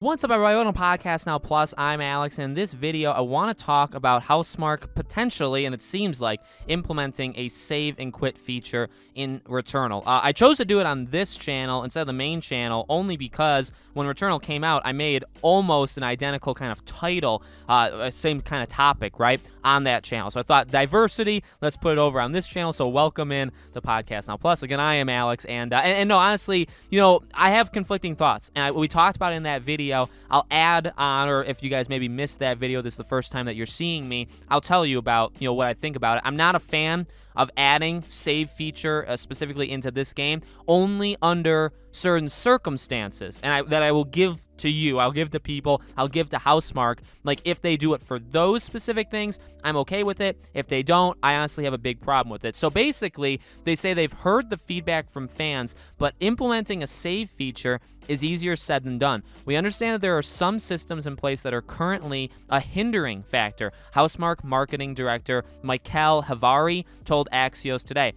What's up, everybody? Welcome to Podcast Now Plus. I'm Alex, and in this video, I want to talk about Housemarque potentially, and it seems like, implementing a save and quit feature in Returnal. I chose to do it on this channel instead of the main channel only because when Returnal came out, I made almost an identical kind of title, same kind of topic, right, on that channel. So I thought diversity, let's put it over on this channel. So welcome in to Podcast Now Plus. Again, I am Alex, and no, honestly, I have conflicting thoughts, and we talked about it in that video. I'll add on, or if you guys maybe missed that video, this is the first time that you're seeing me, I'll tell you about, what I think about it. I'm not a fan of adding save feature specifically into this game, only under certain circumstances, and that I will give to you, I'll give to people, I'll give to Housemarque. Like, if they do it for those specific things, I'm okay with it. If they don't, I honestly have a big problem with it. So basically, they say they've heard the feedback from fans, but implementing a save feature is easier said than done. We understand that there are some systems in place that are currently a hindering factor. Housemarque marketing director Michael Havari told Axios today.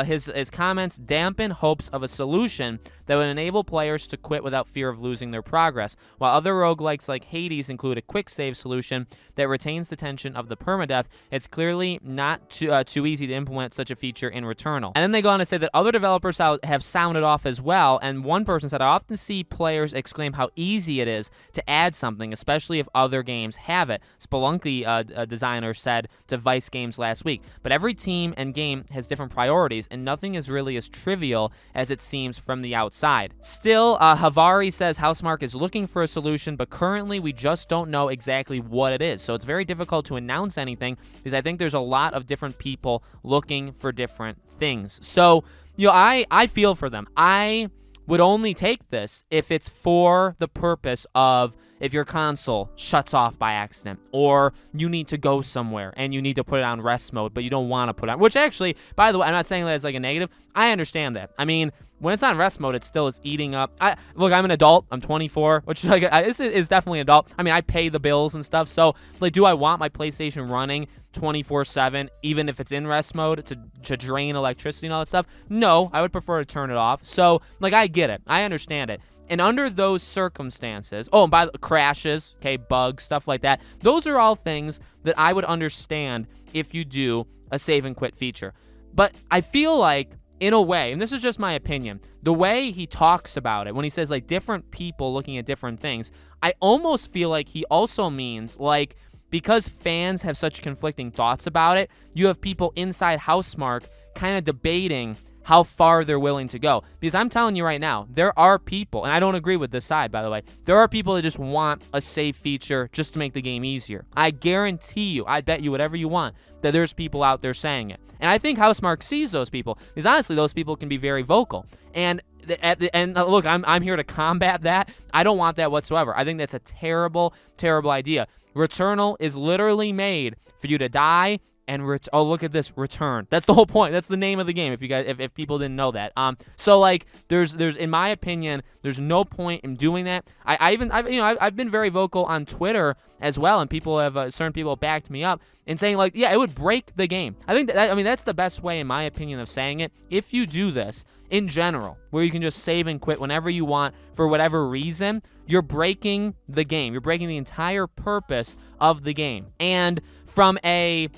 His comments dampen hopes of a solution that would enable players to quit without fear of losing their progress, while other roguelikes like Hades include a quick save solution that retains the tension of the permadeath. It's clearly not too easy to implement such a feature in Returnal. And then they go on to say that other developers have sounded off as well, and one person said, I often see players exclaim how easy it is to add something, especially if other games have it. Spelunky, a designer, said to Vice Games last week. But every team and game has different priorities, and nothing is really as trivial as it seems from the outside. Still, Havari says Housemarque is looking for a solution, but currently we just don't know exactly what it is. So it's very difficult to announce anything because I think there's a lot of different people looking for different things. So, I feel for them. I would only take this if it's for the purpose of if your console shuts off by accident, or you need to go somewhere and you need to put it on rest mode, but you don't want to put it on, which actually, by the way, I'm not saying that as like a negative. I understand that. I mean, when it's on rest mode, it still is eating up. Look, I'm an adult. I'm 24, which this is definitely an adult. I mean, I pay the bills and stuff. So, like, do I want my PlayStation running 24/7, even if it's in rest mode, to drain electricity and all that stuff? No, I would prefer to turn it off. So, like, I get it. I understand it. And under those circumstances, and by the crashes, okay, bugs, stuff like that, those are all things that I would understand if you do a save and quit feature. But I feel like, in a way, and this is just my opinion, the way he talks about it, when he says, like, different people looking at different things, I almost feel like he also means, like, because fans have such conflicting thoughts about it, you have people inside Housemarque kind of debating how far they're willing to go. Because I'm telling you right now, there are people, and I don't agree with this side, by the way, there are people that just want a save feature just to make the game easier. I guarantee you, I bet you whatever you want, that there's people out there saying it. And I think Housemarque sees those people, because honestly, those people can be very vocal. And look, I'm here to combat that. I don't want that whatsoever. I think that's a terrible, terrible idea. Returnal is literally made for you to die and look at this, return. That's the whole point. That's the name of the game. If people didn't know that. So like, there's in my opinion, there's no point in doing that. I've been very vocal on Twitter as well, and certain people have backed me up in saying, like, yeah, it would break the game. I think that's the best way, in my opinion, of saying it. If you do this in general, where you can just save and quit whenever you want for whatever reason, you're breaking the game. You're breaking the entire purpose of the game. And from a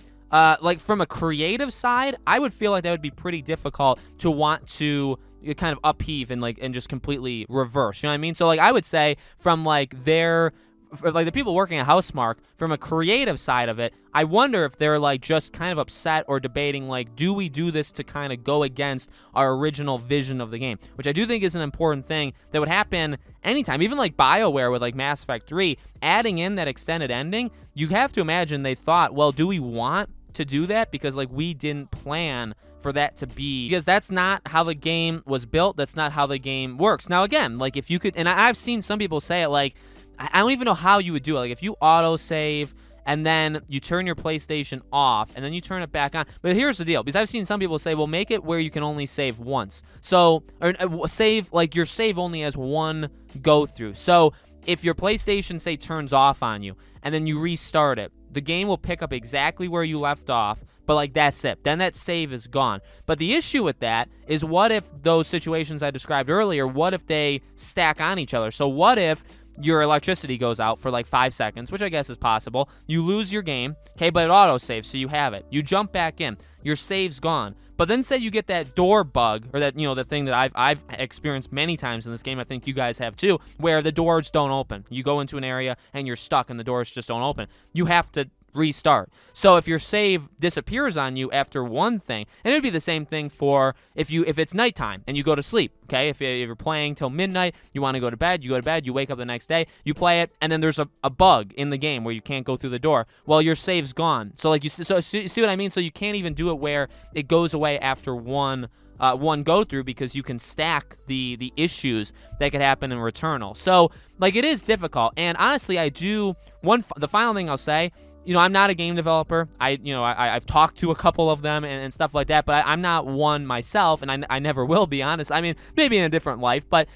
creative side, I would feel like that would be pretty difficult to want to kind of upheave and just completely reverse. You know what I mean? So, like, I would say from the people working at Housemarque, from a creative side of it, I wonder if they're like just kind of upset or debating, like, do we do this to kind of go against our original vision of the game? Which I do think is an important thing that would happen anytime. Even like BioWare with like Mass Effect 3, adding in that extended ending, you have to imagine they thought, well, do we want to do that? Because, like, we didn't plan for that to be, because that's not how the game was built. That's not how the game works. Now, again, like, if you could, and I've seen some people say it, like, I don't even know how you would do it. Like, if you auto-save and then you turn your PlayStation off and then you turn it back on. But here's the deal, because I've seen some people say, well, make it where you can only save once. So, or save, like, your save only has one go-through. So, if your PlayStation, say, turns off on you and then you restart it, the game will pick up exactly where you left off, but, like, that's it. Then that save is gone. But the issue with that is, what if those situations I described earlier, what if they stack on each other? So what if your electricity goes out for like 5 seconds, which I guess is possible. You lose your game, okay, but it autosaves, so you have it. You jump back in, your save's gone. But then say you get that door bug, or that, the thing that I've experienced many times in this game, I think you guys have too, where the doors don't open. You go into an area and you're stuck and the doors just don't open. You have to restart. So if your save disappears on you after one thing, and it would be the same thing for if it's nighttime and you go to sleep, okay? If you're playing till midnight, you want to go to bed, you wake up the next day, you play it, and then there's a bug in the game where you can't go through the door. Well, your save's gone. So like so see what I mean? So you can't even do it where it goes away after one go through, because you can stack the issues that could happen in Returnal. So like, it is difficult. And honestly, the final thing I'll say, I'm not a game developer. I've talked to a couple of them and stuff like that, but I'm not one myself, and I never will be, honest. I mean, maybe in a different life, but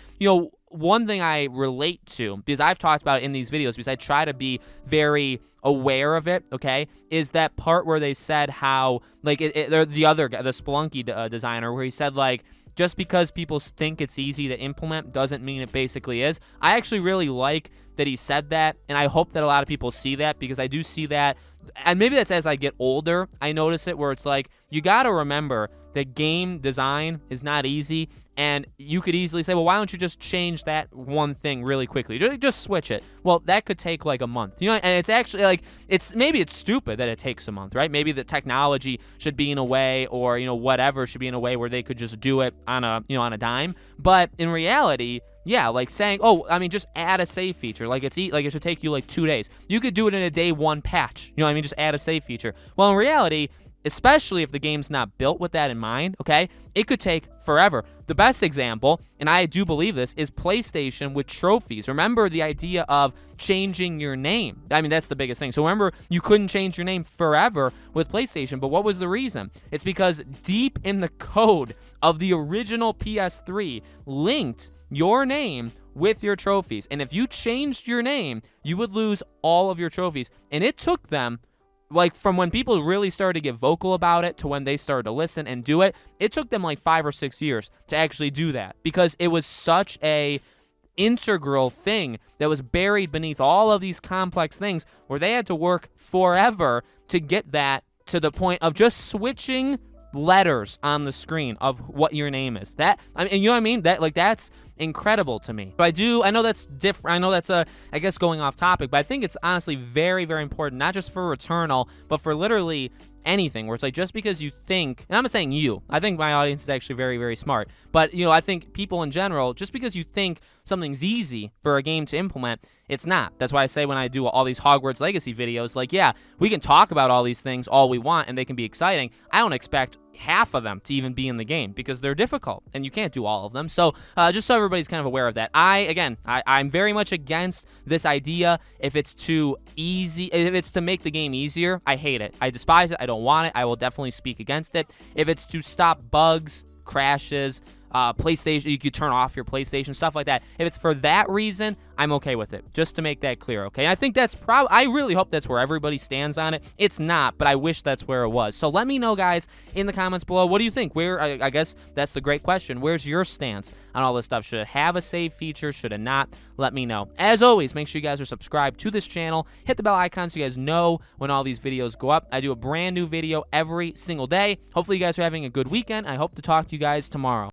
one thing I relate to, because I've talked about it in these videos, because I try to be very aware of it, okay, is that part where they said how, like, the other guy, the Spelunky designer, where he said, like, just because people think it's easy to implement doesn't mean it basically is. I actually really like that he said that, and I hope that a lot of people see that, because I do see that, and maybe that's as I get older, I notice it, where it's like, you gotta remember that game design is not easy, and you could easily say, well, why don't you just change that one thing really quickly? Just switch it. Well, that could take like a month, and it's actually like, maybe it's stupid that it takes a month, right? Maybe the technology should be in a way, or, whatever should be in a way where they could just do it on a dime. But in reality, yeah, like saying, just add a save feature. Like, it should take you like 2 days. You could do it in a day one patch. Just add a save feature. Well, in reality, especially if the game's not built with that in mind, okay, it could take forever. The best example, and I do believe this, is PlayStation with trophies. Remember the idea of changing your name. I mean, that's the biggest thing. So remember, you couldn't change your name forever with PlayStation, but what was the reason? It's because deep in the code of the original PS3 linked your name with your trophies. And if you changed your name, you would lose all of your trophies. And it took them, like, from when people really started to get vocal about it to when they started to listen and do it, it took them like 5 or 6 years to actually do that, because it was such a integral thing that was buried beneath all of these complex things, where they had to work forever to get that to the point of just switching letters on the screen of what your name is. That, I mean, you know what I mean? That's incredible to me. But I know that's different. I know that's I guess going off topic, but I think it's honestly very, very important, not just for Returnal, but for literally anything, where it's like, just because you think, and I'm not saying you, I think my audience is actually very, very smart, but I think people in general, just because you think something's easy for a game to implement, it's not. That's why I say, when I do all these Hogwarts Legacy videos, like, yeah, we can talk about all these things all we want and they can be exciting. I don't expect half of them to even be in the game, because they're difficult and you can't do all of them. So just so everybody's kind of aware of that, I'm very much against this idea. If it's too easy, if it's to make the game easier, I hate it. I despise it. I don't want it. I will definitely speak against it. If it's to stop bugs, crashes, PlayStation, you could turn off your PlayStation, stuff like that. If it's for that reason, I'm okay with it, just to make that clear, okay? I think that's I really hope that's where everybody stands on it. It's not, but I wish that's where it was. So let me know, guys, in the comments below, what do you think? I guess that's the great question. Where's your stance on all this stuff? Should it have a save feature? Should it not? Let me know. As always, make sure you guys are subscribed to this channel. Hit the bell icon so you guys know when all these videos go up. I do a brand new video every single day. Hopefully you guys are having a good weekend. I hope to talk to you guys tomorrow.